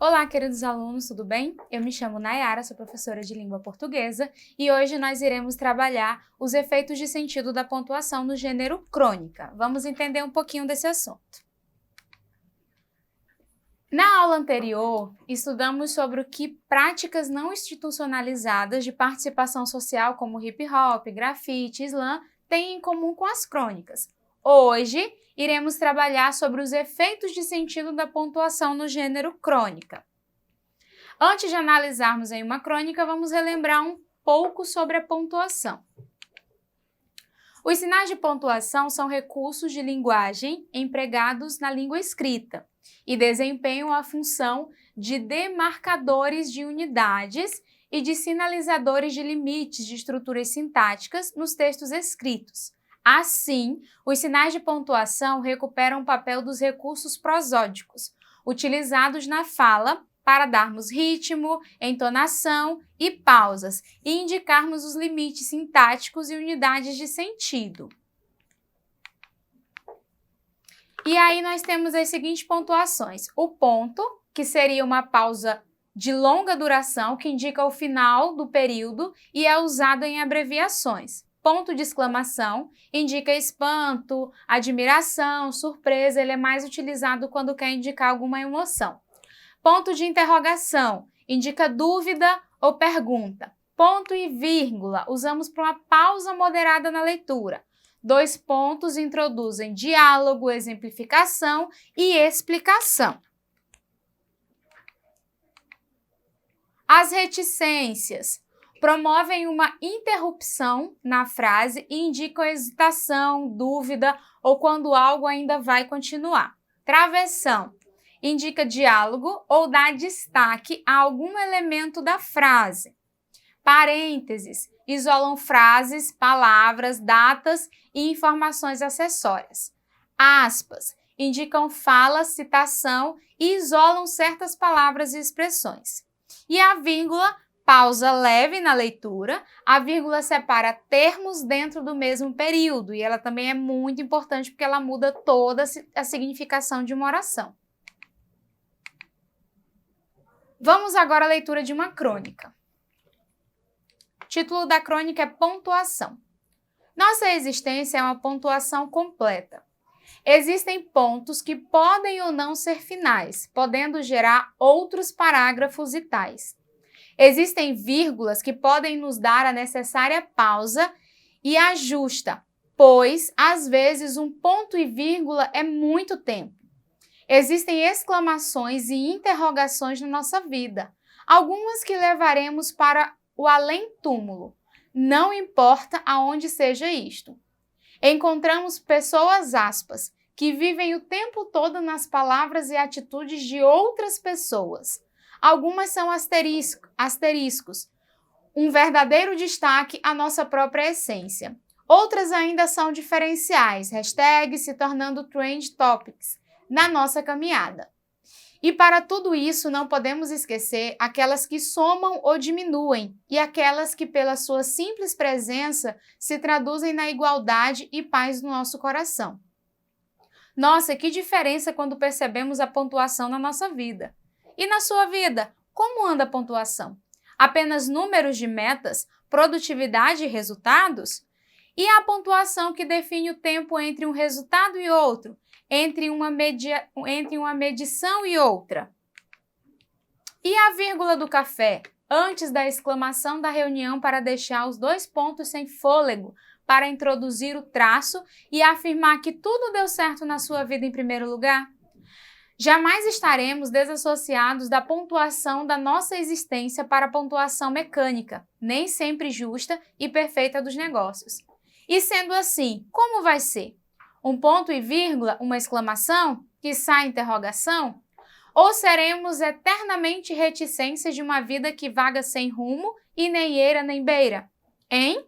Olá, queridos alunos, tudo bem? Eu me chamo Nayara, sou professora de língua portuguesa e hoje nós iremos trabalhar os efeitos de sentido da pontuação no gênero crônica. Vamos entender um pouquinho desse assunto. Na aula anterior, estudamos sobre o que práticas não institucionalizadas de participação social como hip hop, grafite, slam têm em comum com as crônicas. Hoje, iremos trabalhar sobre os efeitos de sentido da pontuação no gênero crônica. Antes de analisarmos em uma crônica, vamos relembrar um pouco sobre a pontuação. Os sinais de pontuação são recursos de linguagem empregados na língua escrita e desempenham a função de demarcadores de unidades e de sinalizadores de limites de estruturas sintáticas nos textos escritos. Assim, os sinais de pontuação recuperam o papel dos recursos prosódicos, utilizados na fala para darmos ritmo, entonação e pausas e indicarmos os limites sintáticos e unidades de sentido. E aí nós temos as seguintes pontuações. O ponto, que seria uma pausa de longa duração, que indica o final do período e é usado em abreviações. Ponto de exclamação indica espanto, admiração, surpresa, ele é mais utilizado quando quer indicar alguma emoção. Ponto de interrogação indica dúvida ou pergunta. Ponto e vírgula usamos para uma pausa moderada na leitura. Dois pontos introduzem diálogo, exemplificação e explicação. As reticências promovem uma interrupção na frase e indicam hesitação, dúvida ou quando algo ainda vai continuar. Travessão indica diálogo ou dá destaque a algum elemento da frase. Parênteses isolam frases, palavras, datas e informações acessórias. Aspas indicam fala, citação e isolam certas palavras e expressões. E a vírgula, pausa leve na leitura, a vírgula separa termos dentro do mesmo período e ela também é muito importante porque ela muda toda a significação de uma oração. Vamos agora à leitura de uma crônica. O título da crônica é Pontuação. Nossa existência é uma pontuação completa. Existem pontos que podem ou não ser finais, podendo gerar outros parágrafos e tais. Existem vírgulas que podem nos dar a necessária pausa e ajusta, pois, às vezes, um ponto e vírgula é muito tempo. Existem exclamações e interrogações na nossa vida, algumas que levaremos para o além-túmulo, não importa aonde seja isto. Encontramos pessoas, aspas, que vivem o tempo todo nas palavras e atitudes de outras pessoas. Algumas são asteriscos, um verdadeiro destaque à nossa própria essência. Outras ainda são diferenciais, hashtags se tornando trend topics na nossa caminhada. E para tudo isso não podemos esquecer aquelas que somam ou diminuem e aquelas que pela sua simples presença se traduzem na igualdade e paz do nosso coração. Nossa, que diferença quando percebemos a pontuação na nossa vida. E na sua vida, como anda a pontuação? Apenas números de metas, produtividade e resultados? E a pontuação que define o tempo entre um resultado e outro, entre uma medição e outra? E a vírgula do café, antes da exclamação da reunião para deixar os dois pontos sem fôlego, para introduzir o traço e afirmar que tudo deu certo na sua vida em primeiro lugar? Jamais estaremos desassociados da pontuação da nossa existência para a pontuação mecânica, nem sempre justa e perfeita dos negócios. E sendo assim, como vai ser? Um ponto e vírgula, uma exclamação, quiçá interrogação? Ou seremos eternamente reticências de uma vida que vaga sem rumo e nem eira nem beira? Hein?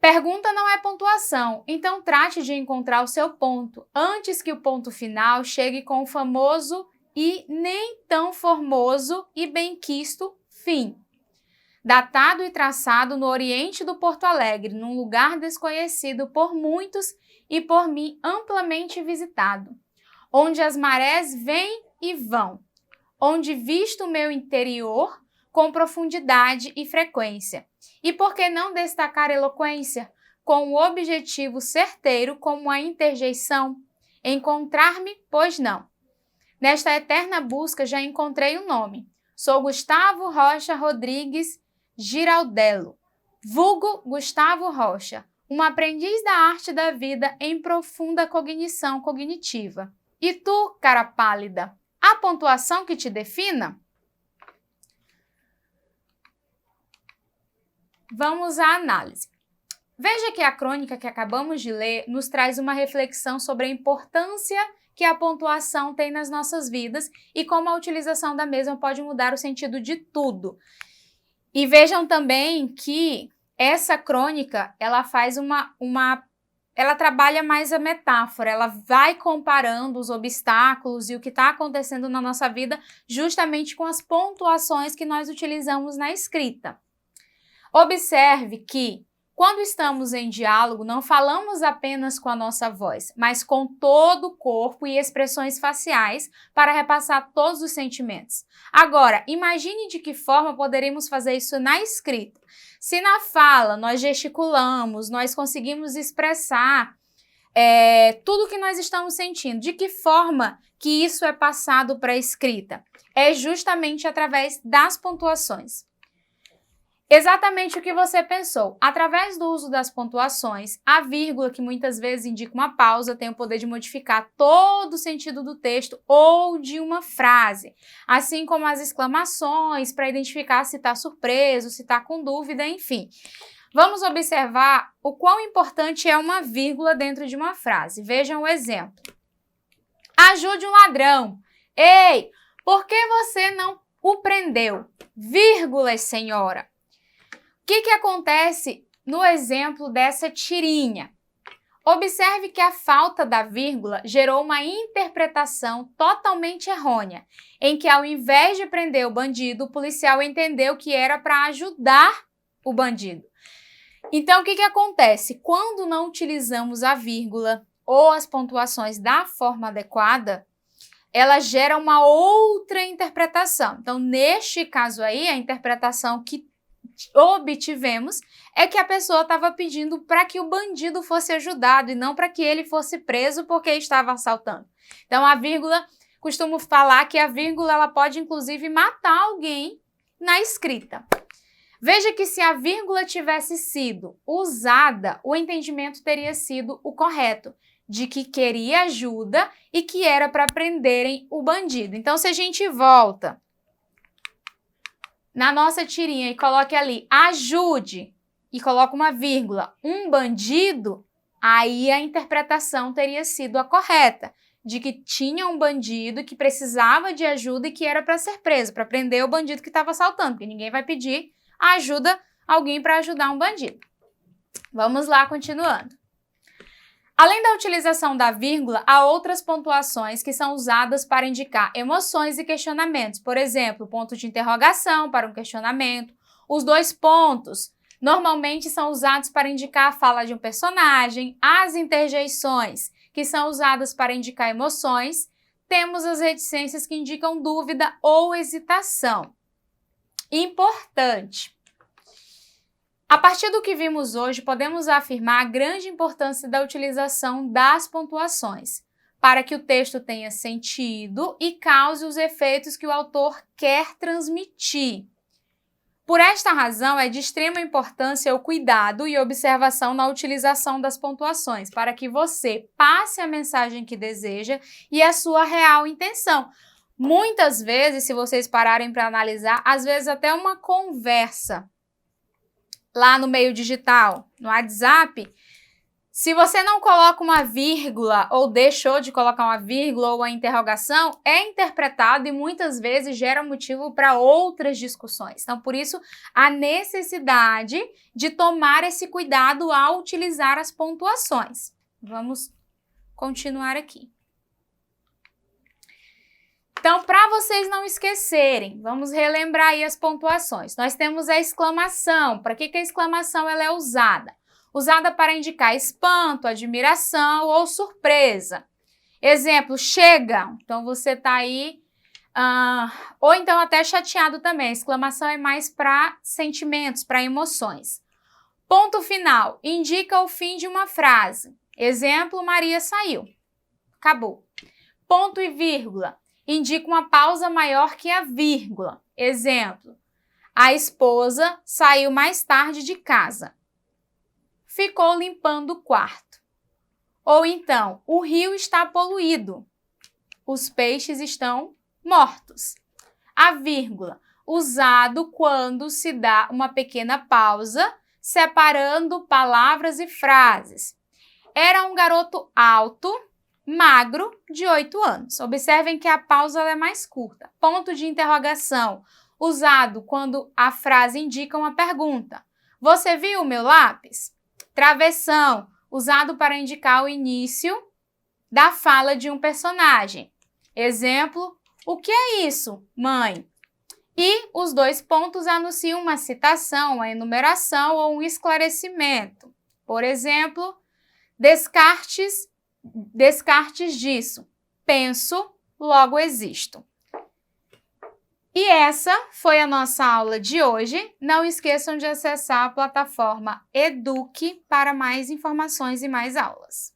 Pergunta não é pontuação, então trate de encontrar o seu ponto, antes que o ponto final chegue com o famoso e nem tão formoso e benquisto fim. Datado e traçado no oriente do Porto Alegre, num lugar desconhecido por muitos e por mim amplamente visitado, onde as marés vêm e vão, onde visto o meu interior com profundidade e frequência. E por que não destacar eloquência? Com o objetivo certeiro como a interjeição, encontrar-me, pois não. Nesta eterna busca já encontrei o nome. Sou Gustavo Rocha Rodrigues Giraldello, vulgo Gustavo Rocha, um aprendiz da arte da vida em profunda cognição cognitiva. E tu, cara pálida, há pontuação que te defina? Vamos à análise. Veja que a crônica que acabamos de ler nos traz uma reflexão sobre a importância que a pontuação tem nas nossas vidas e como a utilização da mesma pode mudar o sentido de tudo. E vejam também que essa crônica, ela faz ela trabalha mais a metáfora, ela vai comparando os obstáculos e o que está acontecendo na nossa vida justamente com as pontuações que nós utilizamos na escrita. Observe que, quando estamos em diálogo, não falamos apenas com a nossa voz, mas com todo o corpo e expressões faciais para repassar todos os sentimentos. Agora, imagine de que forma poderíamos fazer isso na escrita. Se na fala nós gesticulamos, nós conseguimos expressar tudo o que nós estamos sentindo, de que forma que isso é passado para a escrita? É justamente através das pontuações. Exatamente o que você pensou. Através do uso das pontuações, a vírgula, que muitas vezes indica uma pausa, tem o poder de modificar todo o sentido do texto ou de uma frase, assim como as exclamações para identificar se está surpreso, se está com dúvida, enfim. Vamos observar o quão importante é uma vírgula dentro de uma frase. Vejam o exemplo. Ajude um ladrão. Ei, por que você não o prendeu? Vírgulas, senhora. O que acontece no exemplo dessa tirinha? Observe que a falta da vírgula gerou uma interpretação totalmente errônea, em que ao invés de prender o bandido, o policial entendeu que era para ajudar o bandido. Então, o que acontece? Quando não utilizamos a vírgula ou as pontuações da forma adequada, ela gera uma outra interpretação. Então, neste caso aí, a interpretação que obtivemos é que a pessoa estava pedindo para que o bandido fosse ajudado e não para que ele fosse preso porque estava assaltando. Então, a vírgula, costumo falar que a vírgula ela pode inclusive matar alguém na escrita. Veja que se a vírgula tivesse sido usada, o entendimento teria sido o correto, de que queria ajuda e que era para prenderem o bandido. Então, se a gente volta na nossa tirinha e coloque ali, ajude, e coloca uma vírgula, um bandido, aí a interpretação teria sido a correta, de que tinha um bandido que precisava de ajuda e que era para ser preso, para prender o bandido que estava assaltando, porque ninguém vai pedir ajuda alguém para ajudar um bandido. Vamos lá, continuando. Além da utilização da vírgula, há outras pontuações que são usadas para indicar emoções e questionamentos. Por exemplo, ponto de interrogação para um questionamento. Os dois pontos normalmente são usados para indicar a fala de um personagem. As interjeições, que são usadas para indicar emoções. Temos as reticências que indicam dúvida ou hesitação. Importante. A partir do que vimos hoje, podemos afirmar a grande importância da utilização das pontuações, para que o texto tenha sentido e cause os efeitos que o autor quer transmitir. Por esta razão, é de extrema importância o cuidado e observação na utilização das pontuações, para que você passe a mensagem que deseja e a sua real intenção. Muitas vezes, se vocês pararem para analisar, às vezes até uma conversa lá no meio digital, no WhatsApp, se você não coloca uma vírgula ou deixou de colocar uma vírgula ou uma interrogação, é interpretado e muitas vezes gera motivo para outras discussões. Então, por isso, a necessidade de tomar esse cuidado ao utilizar as pontuações. Vamos continuar aqui. Então, para vocês não esquecerem, vamos relembrar aí as pontuações. Nós temos a exclamação. Para que a exclamação ela é usada? Usada para indicar espanto, admiração ou surpresa. Exemplo, chega. Então, você está aí Ou então até chateado também. A exclamação é mais para sentimentos, para emoções. Ponto final indica o fim de uma frase. Exemplo, Maria saiu. Acabou. Ponto e vírgula indica uma pausa maior que a vírgula. Exemplo, a esposa saiu mais tarde de casa. Ficou limpando o quarto. Ou então, o rio está poluído. Os peixes estão mortos. A vírgula, usado quando se dá uma pequena pausa, separando palavras e frases. Era um garoto alto, magro, de 8 anos. Observem que a pausa é mais curta. Ponto de interrogação, usado quando a frase indica uma pergunta. Você viu o meu lápis? Travessão, usado para indicar o início da fala de um personagem. Exemplo, o que é isso, mãe? E os 2 pontos anunciam uma citação, uma enumeração ou um esclarecimento. Por exemplo, descartes disso. Penso, logo existo. E essa foi a nossa aula de hoje. Não esqueçam de acessar a plataforma Eduque para mais informações e mais aulas.